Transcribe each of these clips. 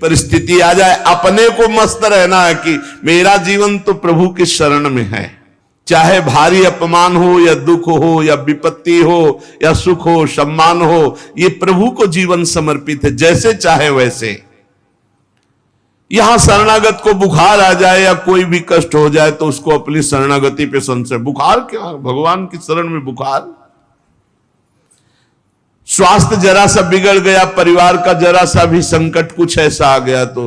परिस्थिति आ जाए, अपने को मस्त रहना है कि मेरा जीवन तो प्रभु की शरण में है। चाहे भारी अपमान हो या दुख हो या विपत्ति हो या सुख हो सम्मान हो, ये प्रभु को जीवन समर्पित है, जैसे चाहे वैसे। यहां शरणागत को बुखार आ जाए या कोई भी कष्ट हो जाए तो उसको अपनी शरणागति पे संशय। बुखार क्या, भगवान की शरण में बुखार। स्वास्थ्य जरा सा बिगड़ गया, परिवार का जरा सा भी संकट कुछ ऐसा आ गया तो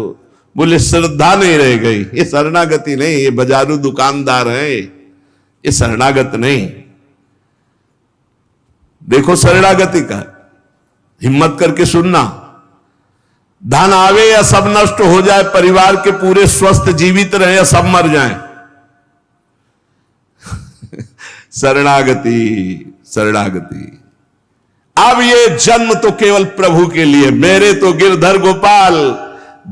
बोले श्रद्धा नहीं रह गई। ये शरणागति नहीं, ये बाजारू दुकानदार है, ये शरणागत नहीं। देखो शरणागति का हिम्मत करके सुनना। धन आवे या सब नष्ट हो जाए, परिवार के पूरे स्वस्थ जीवित रहे या सब मर जाएं, शरणागति शरणागति। अब ये जन्म तो केवल प्रभु के लिए, मेरे तो गिरधर गोपाल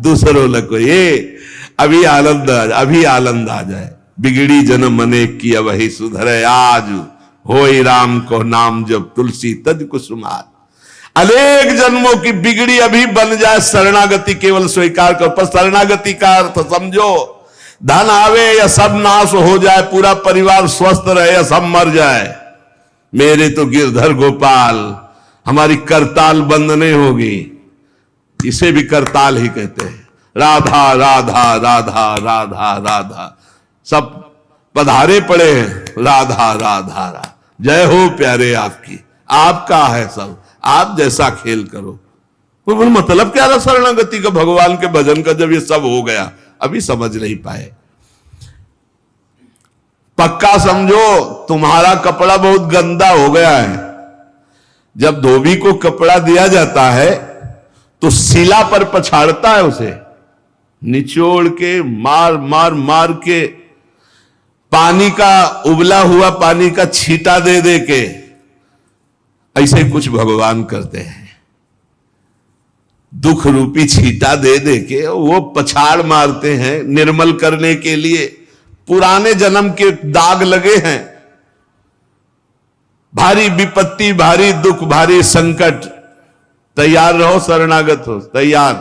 दूसरों लको। ये अभी आनंद आ जाए। बिगड़ी जन्म अनेक की वही सुधरे, आज होई राम को नाम जब तुलसी तज कुसुमार। अनेक जन्मों की बिगड़ी अभी बन जाए, शरणागति केवल स्वीकार कर। पर शरणागति का अर्थ समझो, धन आवे या सब नाश हो जाए, पूरा परिवार स्वस्थ रहे या सब मर जाए, मेरे तो गिरधर गोपाल, हमारी करताल बंद नहीं होगी। इसे भी करताल ही कहते हैं। राधा राधा राधा राधा राधा, सब पधारे पड़े हैं। राधा राधा राधा, जय हो प्यारे आपकी, आपका है सब, आप जैसा खेल करो। तो मतलब क्या रहा शरणागति का, भगवान के भजन का, जब ये सब हो गया अभी समझ नहीं पाए। पक्का समझो तुम्हारा कपड़ा बहुत गंदा हो गया है। जब धोबी को कपड़ा दिया जाता है तो शिला पर पछाड़ता है, उसे निचोड़ के मार मार मार के, पानी का उबला हुआ पानी का छींटा दे दे के, ऐसे कुछ भगवान करते हैं। दुख रूपी छींटा दे दे के वो पछाड़ मारते हैं निर्मल करने के लिए। पुराने जन्म के दाग लगे हैं, भारी विपत्ति, भारी दुख, भारी संकट, तैयार रहो, शरणागत हो, तैयार।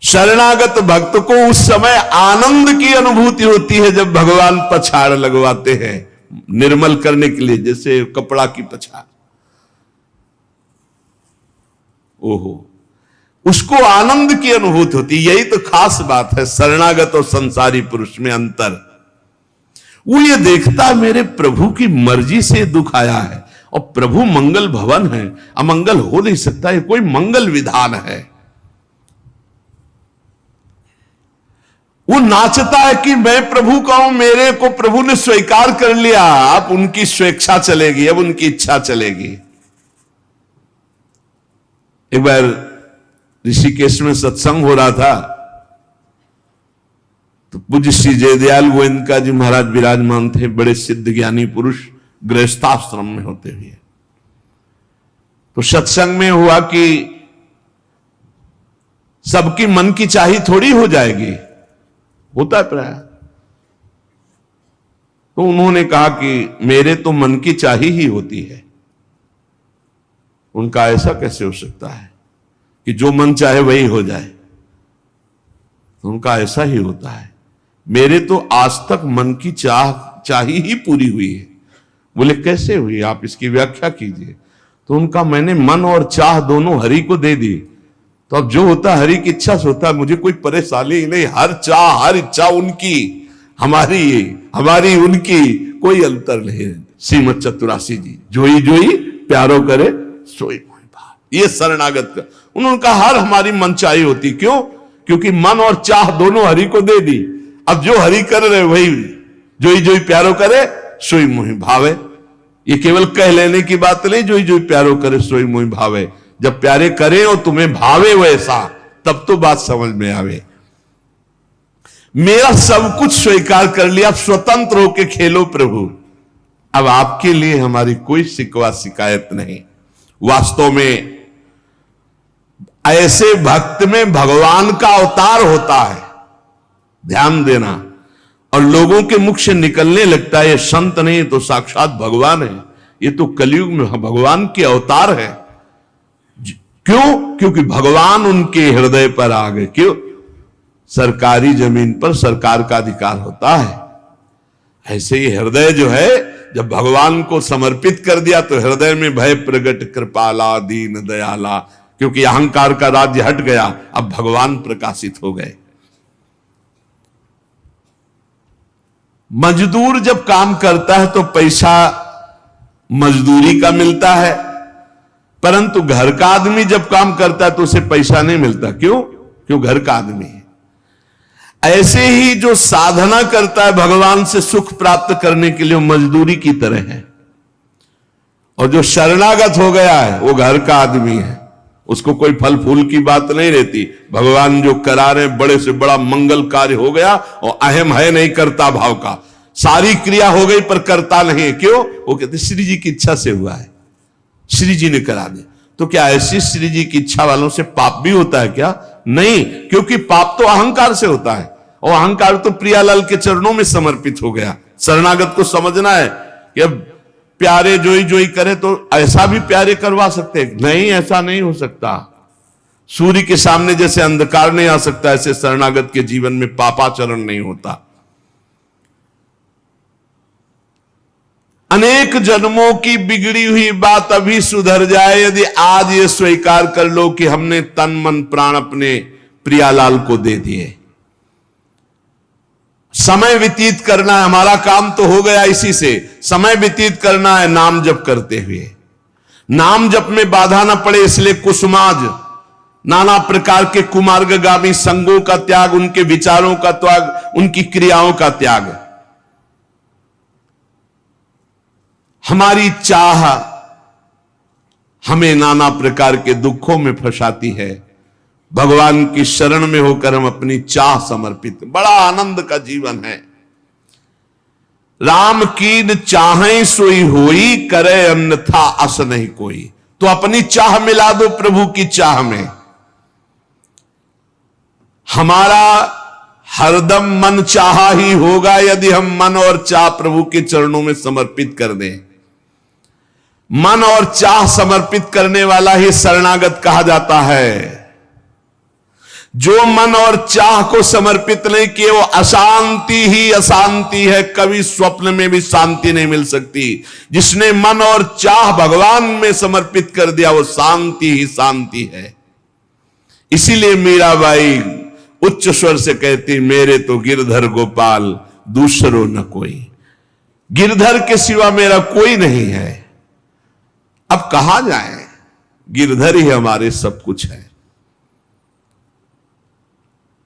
शरणागत भक्त को उस समय आनंद की अनुभूति होती है जब भगवान पछाड़ लगवाते हैं निर्मल करने के लिए, जैसे कपड़ा की पछाड़। ओहो, उसको आनंद की अनुभूति होती। यही तो खास बात है शरणागत और संसारी पुरुष में अंतर। वो ये देखता है मेरे प्रभु की मर्जी से दुख आया है, और प्रभु मंगल भवन है, अमंगल हो नहीं सकता, ये कोई मंगल विधान है। वो नाचता है कि मैं प्रभु का हूं, मेरे को प्रभु ने स्वीकार कर लिया, अब उनकी स्वेच्छा चलेगी, अब उनकी इच्छा चलेगी। एक बार ऋषिकेश में सत्संग हो रहा था तो पूज्य श्री जयदयाल गोविंद जी महाराज विराजमान थे, बड़े सिद्ध ज्ञानी पुरुष, गृहस्थाश्रम में होते हुए। तो सत्संग में हुआ कि सबकी मन की चाही थोड़ी हो जाएगी, होता है प्राय। तो उन्होंने कहा कि मेरे तो मन की चाही ही होती है। उनका ऐसा कैसे हो सकता है कि जो मन चाहे वही हो जाए? तो उनका ऐसा ही होता है, मेरे तो आज तक मन की चाही ही पूरी हुई है। बोले कैसे हुई, आप इसकी व्याख्या कीजिए। तो उनका मैंने मन और चाह दोनों हरि को दे दी, तो अब जो होता हरि की इच्छा से होता है, मुझे कोई परेशानी ही नहीं। हर चाह हर इच्छा उनकी, हमारी उनकी, कोई अंतर नहीं। श्रीमद चतुरासी जी, जोई जोई प्यारो करे सोई मोहि भाव। ये शरणागत का उन्होंने कहा हर हमारी मन चाही होती। क्यों? क्योंकि मन और चाह दोनों हरि को दे दी। अब जो हरि कर रहे वही जोई जोई प्यारो करे सोई मोहि भावे। ये केवल कह लेने की बात नहीं, जोई जोई प्यारो करे सोई मोहि भावे। जब प्यारे करें और तुम्हें भावे वैसा, तब तो बात समझ में आवे। मेरा सब कुछ स्वीकार कर लिया, अब स्वतंत्र होके खेलो प्रभु। अब आपके लिए हमारी कोई शिकवा शिकायत नहीं। वास्तव में ऐसे भक्त में भगवान का अवतार होता है, ध्यान देना। और लोगों के मुख से निकलने लगता है ये संत नहीं तो साक्षात भगवान है, ये तो कलयुग में भगवान के अवतार है। क्यों? क्योंकि भगवान उनके हृदय पर आ गए। क्यों? सरकारी जमीन पर सरकार का अधिकार होता है। ऐसे ही हृदय जो है, जब भगवान को समर्पित कर दिया तो हृदय में भय प्रगट कृपाला दीन दयाला, क्योंकि अहंकार का राज्य हट गया, अब भगवान प्रकाशित हो गए। मजदूर जब काम करता है तो पैसा मजदूरी का मिलता है, परंतु घर का आदमी जब काम करता है तो उसे पैसा नहीं मिलता। क्यों? क्यों? घर का आदमी है। ऐसे ही जो साधना करता है भगवान से सुख प्राप्त करने के लिए, मजदूरी की तरह है। और जो शरणागत हो गया है वो घर का आदमी है, उसको कोई फल फूल की बात नहीं रहती। भगवान जो करा रहे बड़े से बड़ा मंगल कार्य हो गया और अहम है नहीं करता भाव का, सारी क्रिया हो गई पर करता नहीं है। क्यों? वो कहते श्री जी की इच्छा से हुआ है, श्री जी ने करा दिया। तो क्या ऐसी श्री जी की इच्छा वालों से पाप भी होता है क्या? नहीं, क्योंकि पाप तो अहंकार से होता है, और अहंकार तो प्रियालाल के चरणों में समर्पित हो गया। शरणागत को समझना है कि अब प्यारे जोई जोई करे तो ऐसा भी प्यारे करवा सकते हैं? नहीं, ऐसा नहीं हो सकता। सूर्य के सामने जैसे अंधकार नहीं आ सकता, ऐसे शरणागत के जीवन में पापाचरण नहीं होता। अनेक जन्मों की बिगड़ी हुई बात अभी सुधर जाए यदि आज ये स्वीकार कर लो कि हमने तन मन प्राण अपने प्रियालाल को दे दिए। समय व्यतीत करना है, हमारा काम तो हो गया इसी से। समय व्यतीत करना है नाम जप करते हुए। नाम जप में बाधा ना पड़े इसलिए कुसुमाज, नाना प्रकार के कुमार्गगामी संगों का त्याग, उनके विचारों का त्याग, उनकी क्रियाओं का त्याग। हमारी चाह हमें नाना प्रकार के दुखों में फंसाती है। भगवान की शरण में होकर हम अपनी चाह समर्पित, बड़ा आनंद का जीवन है। राम कीन चाहें सोई होई, करे अन्यथा अस नहीं कोई। तो अपनी चाह मिला दो प्रभु की चाह में। हमारा हरदम मन चाहा ही होगा यदि हम मन और चाह प्रभु के चरणों में समर्पित कर दें। मन और चाह समर्पित करने वाला ही शरणागत कहा जाता है। जो मन और चाह को समर्पित नहीं किए वो अशांति ही अशांति है, कभी स्वप्न में भी शांति नहीं मिल सकती। जिसने मन और चाह भगवान में समर्पित कर दिया वो शांति ही शांति है। इसीलिए मीराबाई उच्च स्वर से कहती, मेरे तो गिरधर गोपाल दूसरो न कोई। गिरधर के सिवा मेरा कोई नहीं है। अब कहां जाए, गिरधर ही हमारे सब कुछ है।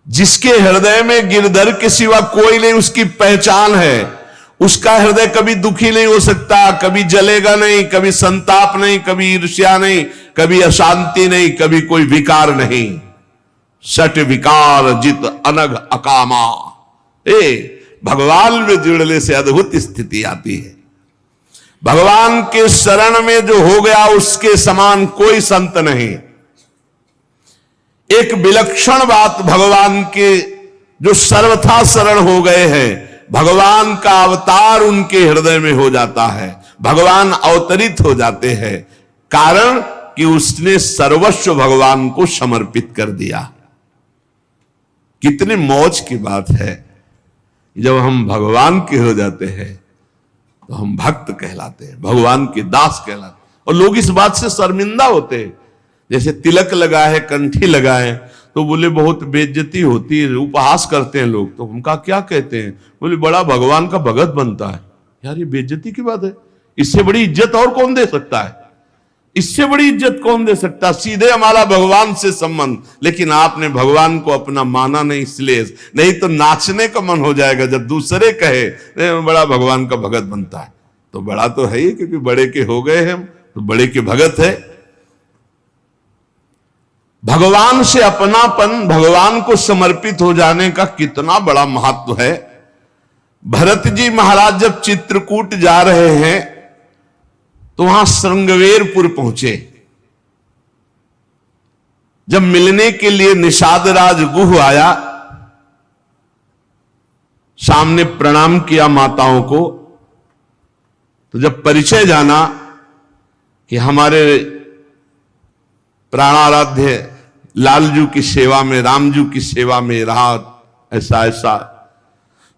जिसके हृदय में गिरधर के सिवा कोई नहीं, उसकी पहचान है। उसका हृदय कभी दुखी नहीं हो सकता, कभी जलेगा नहीं, कभी संताप नहीं, कभी ईर्ष्या नहीं, कभी अशांति नहीं, कभी कोई विकार नहीं। सट विकार जित अनग अकामा। भगवान में जुड़ने से अद्भुत स्थिति आती है। भगवान के शरण में जो हो गया उसके समान कोई संत नहीं। एक विलक्षण बात, भगवान के जो सर्वथा शरण हो गए हैं, भगवान का अवतार उनके हृदय में हो जाता है। भगवान अवतरित हो जाते हैं, कारण कि उसने सर्वस्व भगवान को समर्पित कर दिया। कितनी मौज की बात है, जब हम भगवान के हो जाते हैं तो हम भक्त कहलाते हैं, भगवान के दास कहलाते हैं। और लोग इस बात से शर्मिंदा होते हैं। जैसे तिलक लगाए है, कंठी लगाए तो बोले बहुत बेइज्जती होती है, उपहास करते हैं लोग। तो उनका क्या कहते हैं? बोले बड़ा भगवान का भगत बनता है। यार ये बेइज्जती की बात है। इससे बड़ी इज्जत और कौन दे सकता है? इससे बड़ी इज्जत कौन दे सकता? सीधे हमारा भगवान से संबंध। लेकिन आपने भगवान को अपना माना नहीं, इसलिए नहीं तो नाचने का मन हो जाएगा जब दूसरे कहे बड़ा भगवान का भगत बनता है। तो बड़ा तो है ही, क्योंकि बड़े के हो गए हम तो बड़े के भगत है। भगवान से अपनापन, भगवान को समर्पित हो जाने का कितना बड़ा महत्व है। भरत जी महाराज जब चित्रकूट जा रहे हैं तो वहां श्रृंगवेरपुर पहुंचे। जब मिलने के लिए निषाद राज गुह आया, सामने प्रणाम किया माताओं को। तो जब परिचय जाना कि हमारे प्राणाराध्य लालजू की सेवा में, रामजू की सेवा में रहा, ऐसा ऐसा।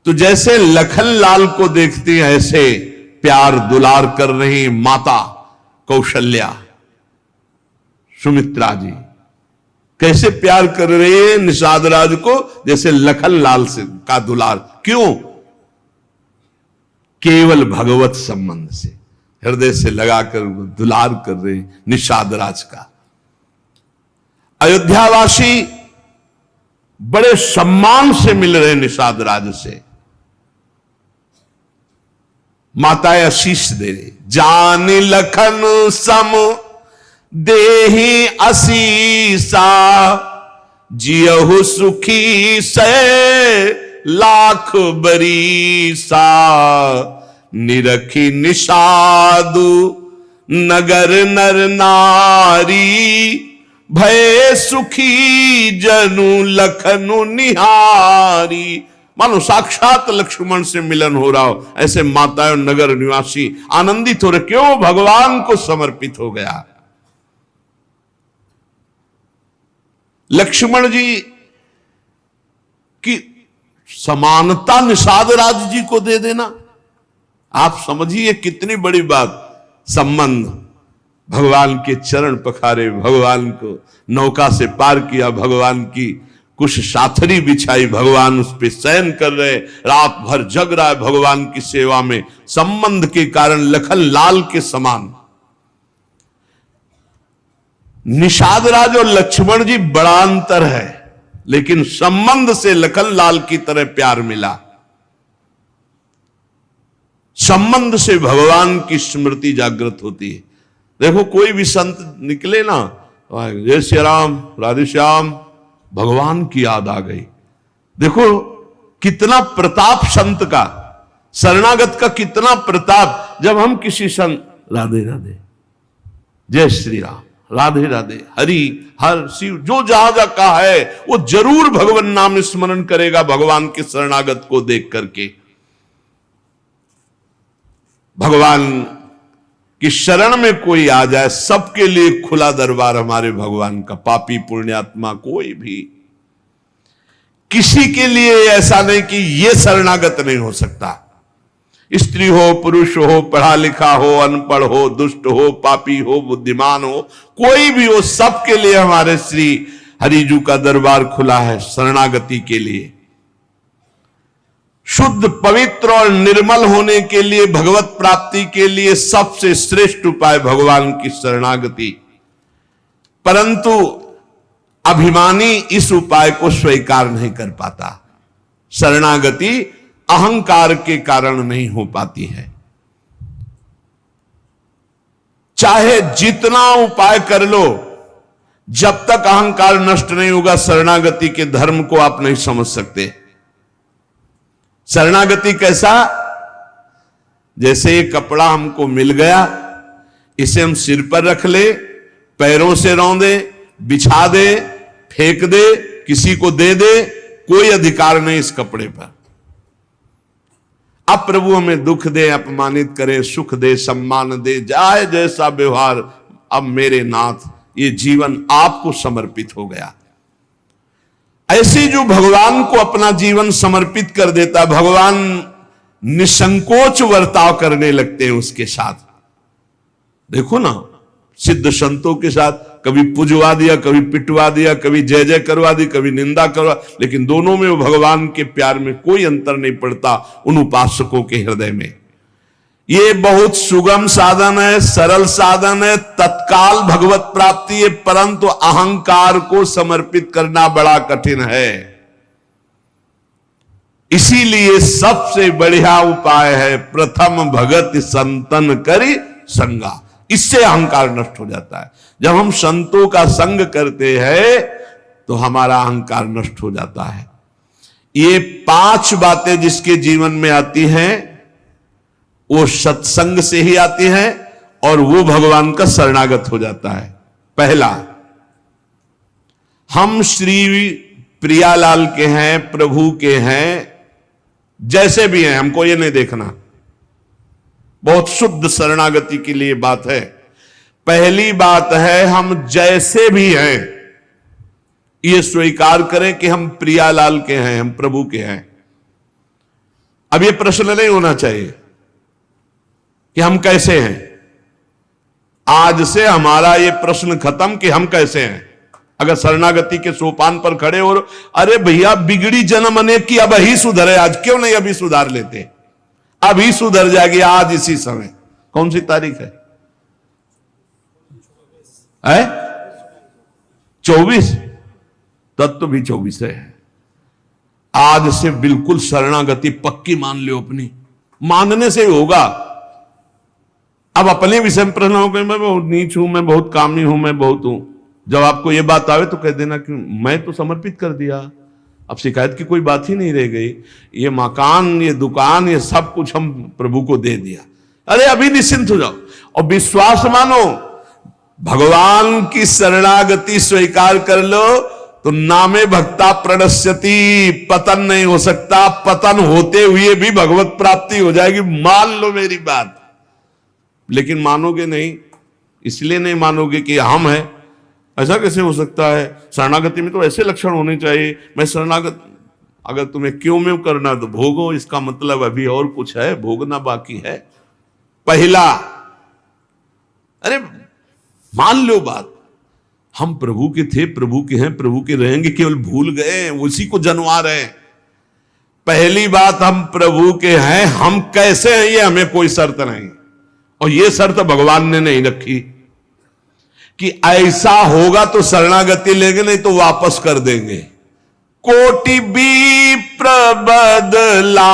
तो जैसे लखन लाल को देखते हैं ऐसे प्यार दुलार कर रही माता कौशल्या, सुमित्रा जी कैसे प्यार कर रही है निषाद राज को, जैसे लखन लाल से का दुलार। क्यों? केवल भगवत संबंध से, हृदय से लगाकर दुलार कर रहे निषाद राज का। अयोध्यावासी बड़े सम्मान से मिल रहे निषाद राज से, माताएं आशीष दे रही, जान लखन सम देहि असीसा, जियहु सुखी से लाख बरीसा, निरखी निषादु नगर नर नारी, भय सुखी जनु लखनु निहारी। मानो साक्षात लक्ष्मण से मिलन हो रहा हो, ऐसे माताएं और नगर निवासी आनंदित हो रहे। क्यों? भगवान को समर्पित हो गया। लक्ष्मण जी की समानता निषाद राज जी को दे देना, आप समझिए कितनी बड़ी बात। संबंध, भगवान के चरण पखारे, भगवान को नौका से पार किया, भगवान की कुछ साथरी बिछाई, भगवान उस पे शयन कर रहे, रात भर जग रहा है भगवान की सेवा में। संबंध के कारण लखन लाल के समान। निषाद राज और लक्ष्मण जी बड़ा अंतर है, लेकिन संबंध से लखन लाल की तरह प्यार मिला। संबंध से भगवान की स्मृति जागृत होती है। देखो कोई भी संत निकले ना, जय श्री राम, राधे श्याम, भगवान की याद आ गई। देखो कितना प्रताप संत का, शरणागत का कितना प्रताप। जब हम किसी संत, राधे राधे, जय श्री राम, राधे राधे, हरि हर शिव, जो जहां जहां का है वो जरूर भगवान नाम स्मरण करेगा भगवान के शरणागत को देख करके। भगवान कि शरण में कोई आ जाए, सबके लिए खुला दरबार हमारे भगवान का। पापी पुण्यात्मा कोई भी, किसी के लिए ऐसा नहीं कि ये शरणागत नहीं हो सकता। स्त्री हो, पुरुष हो, पढ़ा लिखा हो, अनपढ़ हो, दुष्ट हो, पापी हो, बुद्धिमान हो, कोई भी हो, सबके लिए हमारे श्री हरिजू का दरबार खुला है शरणागति के लिए। शुद्ध, पवित्र और निर्मल होने के लिए, भगवत प्राप्ति के लिए सबसे श्रेष्ठ उपाय भगवान की शरणागति। परंतु अभिमानी इस उपाय को स्वीकार नहीं कर पाता। शरणागति अहंकार के कारण नहीं हो पाती है। चाहे जितना उपाय कर लो, जब तक अहंकार नष्ट नहीं होगा, शरणागति के धर्म को आप नहीं समझ सकते। शरणागति कैसा? जैसे ये कपड़ा हमको मिल गया, इसे हम सिर पर रख ले, पैरों से रौंदे, बिछा दे, फेंक दे, किसी को दे दे, कोई अधिकार नहीं इस कपड़े पर। अब प्रभु हमें दुख दे, अपमानित करे, सुख दे, सम्मान दे, जाए जैसा व्यवहार, अब मेरे नाथ ये जीवन आपको समर्पित हो गया। ऐसे जो भगवान को अपना जीवन समर्पित कर देता, भगवान निसंकोच वर्ताव करने लगते हैं उसके साथ। देखो ना, सिद्ध संतों के साथ कभी पुजवा दिया, कभी पिटवा दिया, कभी जय जय करवा दी, कभी निंदा करवा, लेकिन दोनों में वो भगवान के प्यार में कोई अंतर नहीं पड़ता उन उपासकों के हृदय में। ये बहुत सुगम साधन है, सरल साधन है, तत्काल भगवत प्राप्ति है, परंतु अहंकार को समर्पित करना बड़ा कठिन है। इसीलिए सबसे बढ़िया उपाय है प्रथम भगत संतन करी संगा। इससे अहंकार नष्ट हो जाता है। जब हम संतों का संग करते हैं तो हमारा अहंकार नष्ट हो जाता है। ये 5 बातें जिसके जीवन में आती हैं वो सत्संग से ही आती है और वो भगवान का शरणागत हो जाता है। पहला, हम श्री प्रियालाल के हैं, प्रभु के हैं, जैसे भी हैं, हमको ये नहीं देखना। बहुत शुद्ध शरणागति के लिए बात है। पहली बात है हम जैसे भी हैं ये स्वीकार करें कि हम प्रियालाल के हैं, हम प्रभु के हैं। अब ये प्रश्न नहीं होना चाहिए कि हम कैसे हैं। आज से हमारा ये प्रश्न खत्म कि हम कैसे हैं। अगर शरणागति के सोपान पर खड़े हो, अरे भैया बिगड़ी जन्म अनेक की, अब ही सुधरे, आज क्यों नहीं अभी सुधार लेते, अभी सुधर जाएगी आज इसी समय। कौन सी तारीख है? 24। तत्व भी 24 है। आज से बिल्कुल शरणागति पक्की मान लो अपनी, मानने से होगा। अब अपने विषय में प्रश्न हो गए, मैं बहुत नीच हूं, मैं बहुत कामी हूं, मैं बहुत हूं। जब आपको यह बात आवे तो कह देना कि मैं तो समर्पित कर दिया, अब शिकायत की कोई बात ही नहीं रह गई। ये मकान, ये दुकान, ये सब कुछ हम प्रभु को दे दिया। अरे अभी निश्चिंत हो जाओ और विश्वास मानो, भगवान की शरणागति स्वीकार कर लो तो नामे भक्ता प्रणश्यति, पतन नहीं हो सकता। पतन होते हुए भी भगवत प्राप्ति हो जाएगी, मान लो मेरी बात। लेकिन मानोगे नहीं, इसलिए नहीं मानोगे कि हम हैं। ऐसा कैसे हो सकता है? शरणागति में तो ऐसे लक्षण होने चाहिए। मैं शरणागत, अगर तुम्हें क्यों में करना तो भोगो, इसका मतलब अभी और कुछ है, भोगना बाकी है। पहला, अरे मान लो बात, हम प्रभु के थे, प्रभु के हैं, प्रभु के रहेंगे, केवल भूल गए, उसी को जनवा रहे हैं। पहली बात, हम प्रभु के हैं, हम कैसे हैं ये हमें कोई शर्त नहीं, और ये शर्त भगवान ने नहीं रखी कि ऐसा होगा तो शरणागति लेंगे, नहीं तो वापस कर देंगे। कोटि भी प्रबदलागे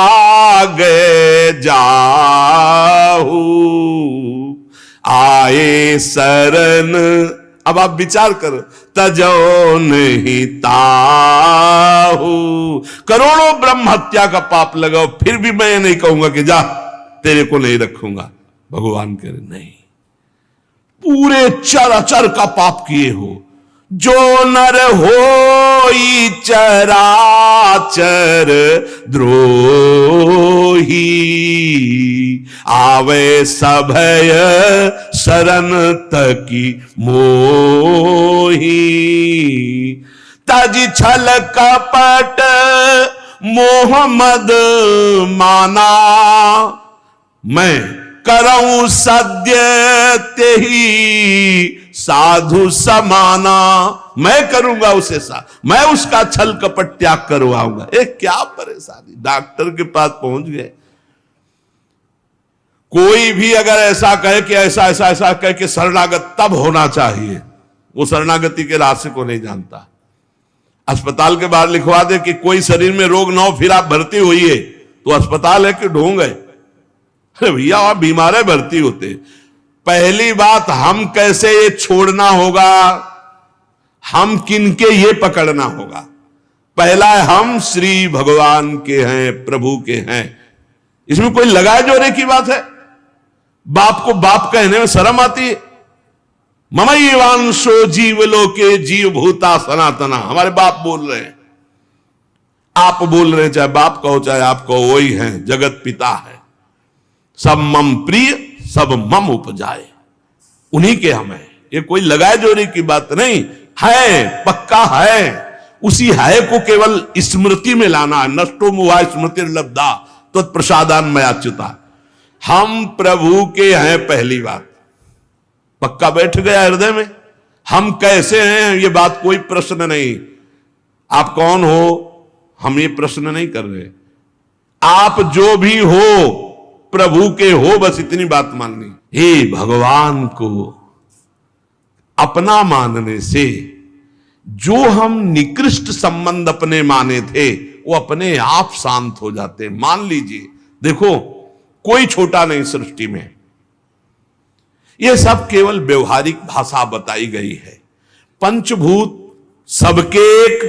जाहू, आए शरण। अब आप विचार करो, तजो नहीं ताहू। करोड़ों ब्रह्म हत्या का पाप लगाओ, फिर भी मैं नहीं कहूंगा कि जा तेरे को नहीं रखूंगा। भगवान कह रहे नहीं, पूरे चराचर का पाप किए हो, जो नर होई चराचर द्रोही, आवे सभय शरण तकी मोही। तज छल कपट मोहम्मद माना, मैं करऊं सद्य तेही साधु समाना। मैं करूंगा उसे मैं उसका छल कपट त्याग करवाऊंगा। क्या परेशानी, डॉक्टर के पास पहुंच गए। कोई भी अगर ऐसा कहे कि ऐसा ऐसा ऐसा कह के शरणागत तब होना चाहिए, वो शरणागति के रास्ते को नहीं जानता। अस्पताल के बाहर लिखवा दे कि कोई शरीर में रोग ना हो फिर आप भर्ती होइए, तो अस्पताल है कि ढोंग है? अरे भैया आप बीमार है, भर्ती होते। पहली बात, हम कैसे ये छोड़ना होगा, हम किनके ये पकड़ना होगा। पहला है, हम श्री भगवान के हैं, प्रभु के हैं। इसमें कोई लगाए जोड़े की बात है? बाप को बाप कहने में शर्म आती है। ममैवांशो जीवलोके जीव भूता सनातना, हमारे बाप बोल रहे हैं, आप बोल रहे हैं, चाहे बाप कहो चाहे आप कहो, वही है, जगत पिता है। सब मम प्रिय, सब मम उपजाए, उन्हीं के हम हैं। ये कोई लगाए जोड़े की बात नहीं है, पक्का है। उसी है को केवल स्मृति में लाना है। नष्टो मुआ स्मृतिर्लब्धा तत्प्रसादान मयाच्युता। हम प्रभु के हैं, पहली बात पक्का बैठ गया हृदय में। हम कैसे हैं ये बात कोई प्रश्न नहीं। आप कौन हो हम ये प्रश्न नहीं कर रहे। आप जो भी हो प्रभु के हो, बस इतनी बात माननी। हे भगवान को अपना मानने से जो हम निकृष्ट संबंध अपने माने थे वो अपने आप शांत हो जाते। मान लीजिए, देखो कोई छोटा नहीं सृष्टि में, यह सब केवल व्यवहारिक भाषा बताई गई है। पंचभूत सबके एक,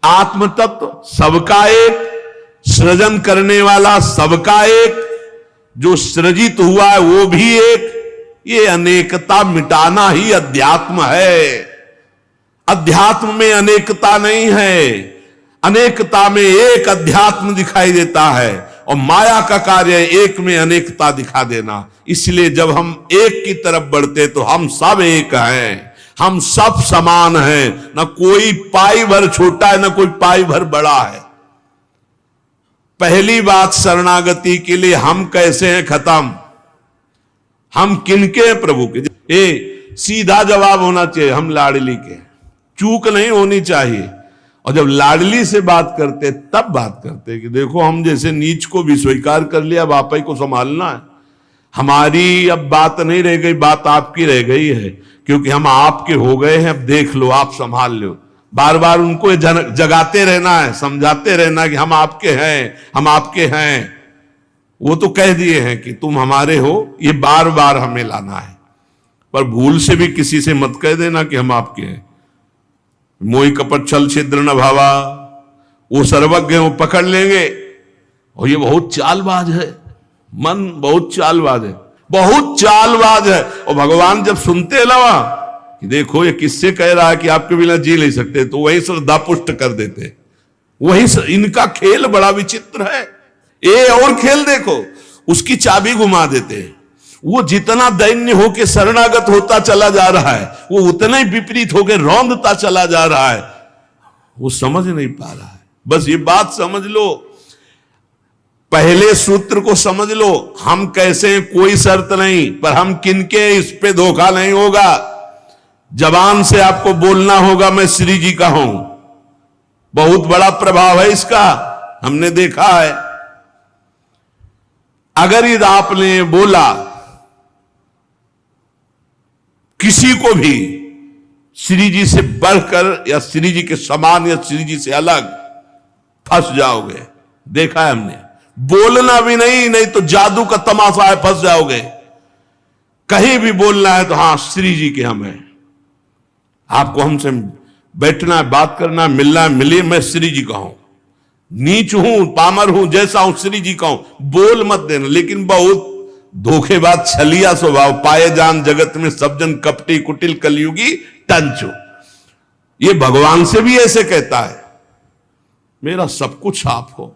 आत्म तत्व सबका एक, सृजन करने वाला सबका एक, जो सृजित हुआ है वो भी एक। ये अनेकता मिटाना ही अध्यात्म है। अध्यात्म में अनेकता नहीं है, अनेकता में एक अध्यात्म दिखाई देता है। और माया का कार्य है एक में अनेकता दिखा देना। इसलिए जब हम एक की तरफ बढ़ते तो हम सब एक हैं, हम सब समान हैं, ना कोई पाई भर छोटा है ना कोई पाई भर बड़ा है। पहली बात शरणागति के लिए हम कैसे हैं खत्म, हम किनके हैं प्रभु के। सीधा जवाब होना चाहिए, हम लाडली के, चूक नहीं होनी चाहिए। और जब लाडली से बात करते तब बात करते कि देखो हम जैसे नीच को भी स्वीकार कर लिया, अब आप ही को संभालना है, हमारी अब बात नहीं रह गई, बात आपकी रह गई है, क्योंकि हम आपके हो गए हैं, अब देख लो आप संभाल लो। बार बार उनको जगाते रहना है, समझाते रहना है कि हम आपके हैं, हम आपके हैं। वो तो कह दिए हैं कि तुम हमारे हो, ये बार बार हमें लाना है। पर भूल से भी किसी से मत कह देना कि हम आपके हैं। मोहि कपट छल छिद्र न भावा, वो सर्वज्ञ हैं, वो पकड़ लेंगे। और ये बहुत चालबाज है, मन बहुत चालबाज है, बहुत चालबाज है। और भगवान जब सुनते लवा कि देखो ये किससे कह रहा है कि आपके बिना जी नहीं सकते, तो वही श्रद्धा पुष्ट कर देते। वही इनका खेल बड़ा विचित्र है। और खेल देखो, उसकी चाबी घुमा देते हैं। वो जितना दैन्य होके शरणागत होता चला जा रहा है, वो उतना ही विपरीत होके रौंदता चला जा रहा है। वो समझ नहीं पा रहा है। बस ये बात समझ लो, पहले सूत्र को समझ लो, हम कैसे हैं कोई शर्त नहीं, पर हम किनके, इस पे धोखा नहीं होगा। जबान से आपको बोलना होगा मैं श्री जी का हूं, बहुत बड़ा प्रभाव है इसका, हमने देखा है। अगर यदि आपने बोला किसी को भी श्री जी से बढ़कर या श्री जी के समान या श्री जी से अलग, फंस जाओगे। देखा है हमने। बोलना भी नहीं, नहीं तो जादू का तमाशा है, फंस जाओगे। कहीं भी बोलना है तो हाँ श्री जी के हम हैं, आपको हमसे बैठना है, बात करना है, मिलना है, मिलिए, मैं श्री जी का हूं, नीच हूं, पामर हूं, जैसा हूं श्री जी का हूं, बोल मत देना। लेकिन बहुत धोखेबाज छलिया स्वभाव, पाए जान जगत में सब जन कपटी कुटिल कलयुगी टंचो। ये भगवान से भी ऐसे कहता है, मेरा सब कुछ आप हो,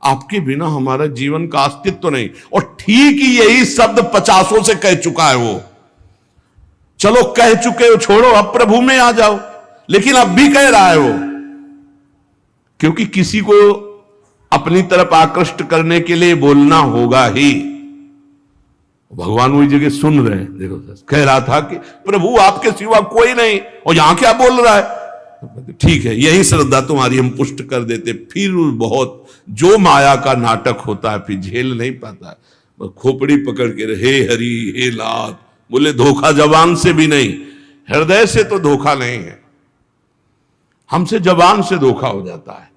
आपके बिना हमारा जीवन का अस्तित्व नहीं। और ठीक ही यही शब्द 50 से कह चुका है वो। चलो कह चुके हो, छोड़ो, अब प्रभु में आ जाओ। लेकिन अब भी कह रहा है वो, क्योंकि किसी को अपनी तरफ आकृष्ट करने के लिए बोलना होगा ही। भगवान वही जगह सुन रहे हैं। देखो कह रहा था कि प्रभु आपके सिवा कोई नहीं, और यहां क्या बोल रहा है। ठीक है, यही श्रद्धा तुम्हारी हम पुष्ट कर देते। फिर बहुत जो माया का नाटक होता है, फिर झेल नहीं पाता है, खोपड़ी पकड़ के हे हरि हे लात बोले। धोखा जबान से भी नहीं, हृदय से तो धोखा नहीं है, हमसे जबान से धोखा हो जाता है।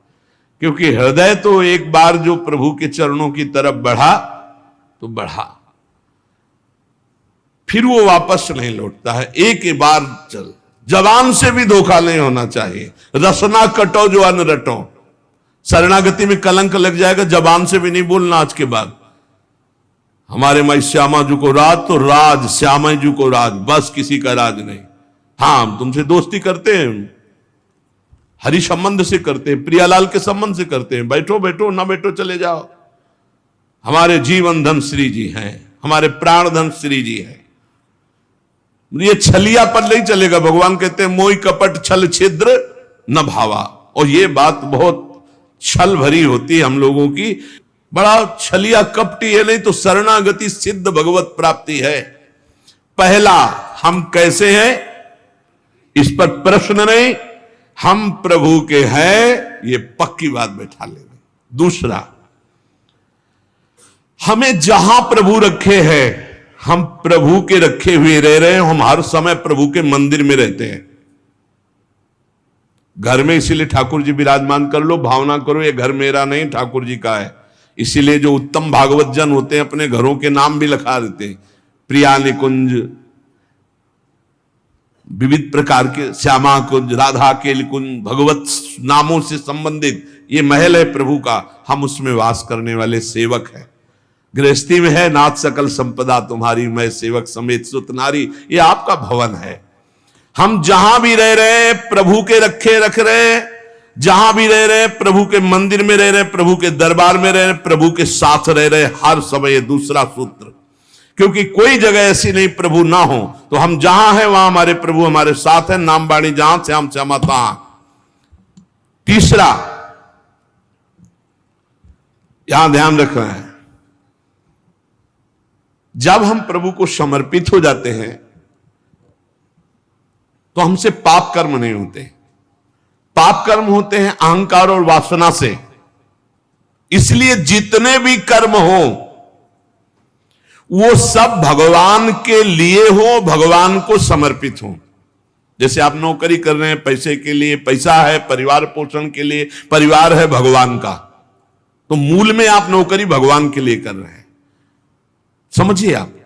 क्योंकि हृदय तो एक बार जो प्रभु के चरणों की तरफ बढ़ा तो बढ़ा, फिर वो वापस नहीं लौटता है। एक बार चल, जबान से भी धोखा नहीं होना चाहिए। रसना कटो जो अन्न रटो, शरणागति में कलंक लग जाएगा। जबान से भी नहीं बोलना आज के बाद। हमारे माई श्यामा जी को राज तो राज, श्यामा जी को राज, बस किसी का राज नहीं। हाँ हम तुमसे दोस्ती करते हैं, हरि संबंध से करते हैं, प्रियालाल के संबंध से करते हैं, बैठो बैठो, ना बैठो चले जाओ। हमारे जीवन धन श्री जी हैं, हमारे प्राण धन श्री जी हैं। ये छलिया पर नहीं चलेगा। भगवान कहते हैं मोहि कपट छल छिद्र न भावा। और ये बात बहुत छल भरी होती है हम लोगों की, बड़ा छलिया कपटी है। नहीं तो शरणागति सिद्ध भगवत प्राप्ति है। पहला, हम कैसे हैं इस पर प्रश्न नहीं, हम प्रभु के हैं, ये पक्की बात बैठा लेंगे। दूसरा, हमें जहां प्रभु रखे हैं, हम प्रभु के रखे हुए रह रहे हैं। हम हर समय प्रभु के मंदिर में रहते हैं, घर में। इसीलिए ठाकुर जी विराजमान कर लो, भावना करो ये घर मेरा नहीं ठाकुर जी का है। इसीलिए जो उत्तम भागवत जन होते हैं अपने घरों के नाम भी लिखा देते हैं, प्रिया निकुंज, विविध प्रकार के श्यामा कुंज, राधा के कुंज, भगवत नामों से संबंधित ये महल है प्रभु का। हम उसमें वास करने वाले सेवक हैं। गृहस्थी में है नाथ सकल संपदा तुम्हारी, मैं सेवक समेत सुत नारी, ये आपका भवन है। हम जहां भी रह रहे हैं प्रभु के रखे रख रहे हैं। जहां भी रह रहे, प्रभु के मंदिर में रह रहे, प्रभु के दरबार में रह रहे, प्रभु के साथ रह रहे हर समय। दूसरा सूत्र, क्योंकि कोई जगह ऐसी नहीं प्रभु ना हो, तो हम जहां हैं वहां हमारे प्रभु हमारे साथ है। नाम बाणी जहां से हम क्षमता। तीसरा यहां ध्यान रखना है, जब हम प्रभु को समर्पित हो जाते हैं तो हमसे पाप कर्म नहीं होते। पाप कर्म होते हैं अहंकार और वासना से। इसलिए जितने भी कर्म हो वो सब भगवान के लिए हो, भगवान को समर्पित हो। जैसे आप नौकरी कर रहे हैं पैसे के लिए, पैसा है परिवार पोषण के लिए, परिवार है भगवान का, तो मूल में आप नौकरी भगवान के लिए कर रहे हैं। समझिए, आप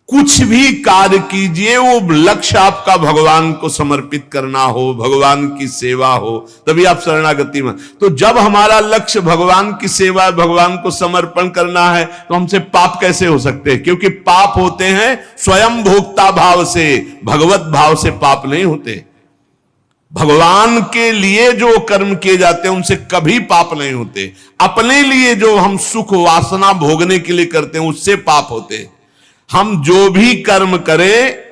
कुछ भी कार्य कीजिए वो लक्ष्य आपका भगवान को समर्पित करना हो, भगवान की सेवा हो, तभी आप शरणागति में। तो जब हमारा लक्ष्य भगवान की सेवा, भगवान को समर्पण करना है, तो हमसे पाप कैसे हो सकते हैं? क्योंकि पाप होते हैं स्वयं भोक्ता भाव से, भगवत भाव से पाप नहीं होते। भगवान के लिए जो कर्म किए जाते हैं उनसे कभी पाप नहीं होते। अपने लिए जो हम सुख वासना भोगने के लिए करते हैं उससे पाप होते। हम जो भी कर्म करें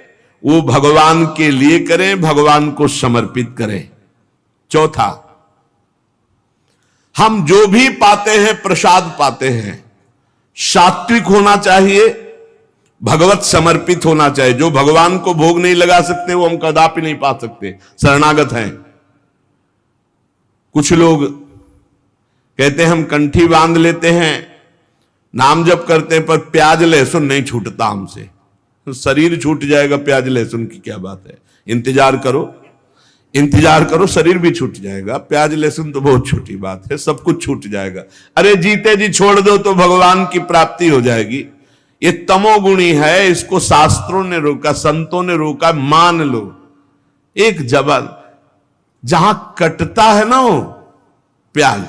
वो भगवान के लिए करें, भगवान को समर्पित करें। चौथा, हम जो भी पाते हैं प्रसाद पाते हैं, सात्विक होना चाहिए, भगवत समर्पित होना चाहिए। जो भगवान को भोग नहीं लगा सकते वो हम कदापि नहीं पा सकते, शरणागत हैं। कुछ लोग कहते हैं हम कंठी बांध लेते हैं, नाम जप करते हैं, पर प्याज लहसुन नहीं छूटता हमसे। तो शरीर छूट जाएगा, प्याज लहसुन की क्या बात है? इंतजार करो, इंतजार करो, शरीर भी छूट जाएगा। प्याज लहसुन तो बहुत छोटी बात है, सब कुछ छूट जाएगा। अरे जीते जी छोड़ दो तो भगवान की प्राप्ति हो जाएगी। ये तमोगुणी है, इसको शास्त्रों ने रोका, संतों ने रोका। मान लो एक जबल जहां कटता है ना वो प्याज,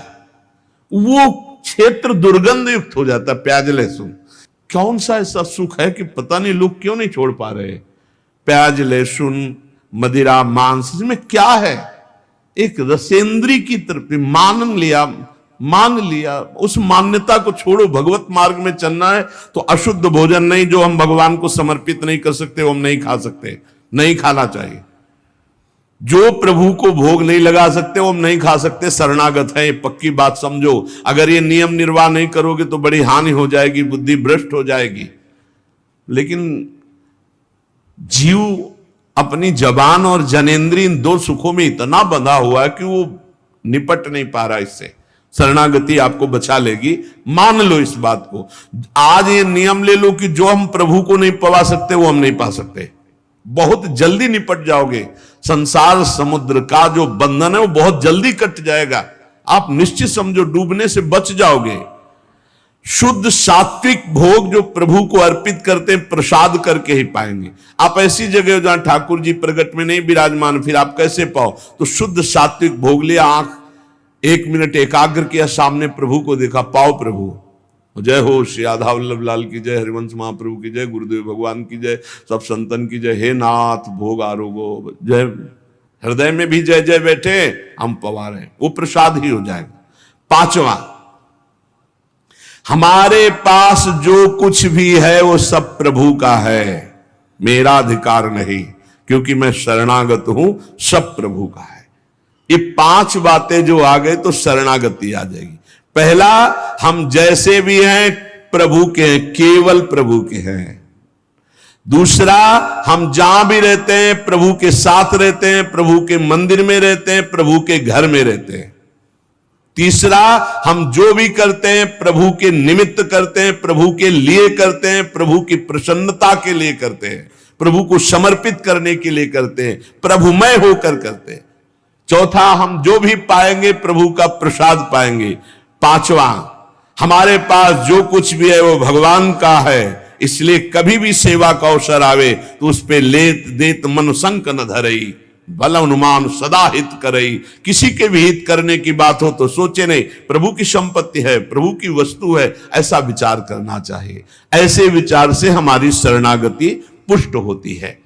वो क्षेत्र दुर्गंध युक्त हो जाता है। प्याज लहसुन कौन सा ऐसा सुख है कि पता नहीं लोग क्यों नहीं छोड़ पा रहे? प्याज लहसुन मदिरा मांस, इसमें क्या है? एक रसेंद्री की तरफ मान लिया, उस मान्यता को छोड़ो। भगवत मार्ग में चलना है तो अशुद्ध भोजन नहीं, जो हम भगवान को समर्पित नहीं कर सकते वो हम नहीं खा सकते, नहीं खाना चाहिए। जो प्रभु को भोग नहीं लगा सकते वो हम नहीं खा सकते, शरणागत है। ये पक्की बात समझो। अगर ये नियम निर्वाह नहीं करोगे तो बड़ी हानि हो जाएगी, बुद्धि भ्रष्ट हो जाएगी। लेकिन जीव अपनी जबान और जनेंद्रिय इन दो सुखों में इतना बंधा हुआ है कि वो निपट नहीं पा रहा इससे। शरणागति आपको बचा लेगी, मान लो इस बात को। आज ये नियम ले लो कि जो हम प्रभु को नहीं पवा सकते वो हम नहीं पा सकते। बहुत जल्दी निपट जाओगे। संसार समुद्र का जो बंधन है वो बहुत जल्दी कट जाएगा। आप निश्चित समझो, डूबने से बच जाओगे। शुद्ध सात्विक भोग जो प्रभु को अर्पित करते हैं प्रसाद करके ही पाएंगे। आप ऐसी जगह जहां ठाकुर जी प्रगट में नहीं विराजमान, फिर आप कैसे पाओ? तो शुद्ध सात्विक भोग लिया, आंख 1 मिनट एकाग्र किया, सामने प्रभु को देखा, पाओ प्रभु। जय हो श्री राधा वल्लभ लाल की जय, हरिवंश महाप्रभु की जय, गुरुदेव भगवान की जय, सब संतन की जय। हे नाथ भोग आरोगो जय। हृदय में भी जय जय बैठे, हम पवा रहे, वो प्रसाद ही हो जाएगा। पांचवा, हमारे पास जो कुछ भी है वो सब प्रभु का है, मेरा अधिकार नहीं, क्योंकि मैं शरणागत हूं, सब प्रभु का है। ये 5 बातें जो आ गए तो शरणागति आ जाएगी। पहला, हम जैसे भी हैं प्रभु के हैं, केवल प्रभु के हैं। दूसरा, हम जहां भी रहते हैं प्रभु के साथ रहते हैं, प्रभु के मंदिर में रहते हैं, प्रभु के घर में रहते हैं। तीसरा, हम जो भी करते हैं प्रभु के निमित्त करते हैं, प्रभु के लिए करते हैं, प्रभु की प्रसन्नता के लिए करते हैं, प्रभु को समर्पित करने के लिए करते हैं, प्रभुमय होकर करते हैं। चौथा, हम जो भी पाएंगे प्रभु का प्रसाद पाएंगे। पांचवा, हमारे पास जो कुछ भी है वो भगवान का है, इसलिए कभी भी सेवा का अवसर आवे तो उस पे लेत देत मन संक न धरई, भल अनुमान सदा हित करई। किसी के भी हित करने की बात हो तो सोचे नहीं, प्रभु की संपत्ति है, प्रभु की वस्तु है, ऐसा विचार करना चाहिए। ऐसे विचार से हमारी शरणागति पुष्ट होती है।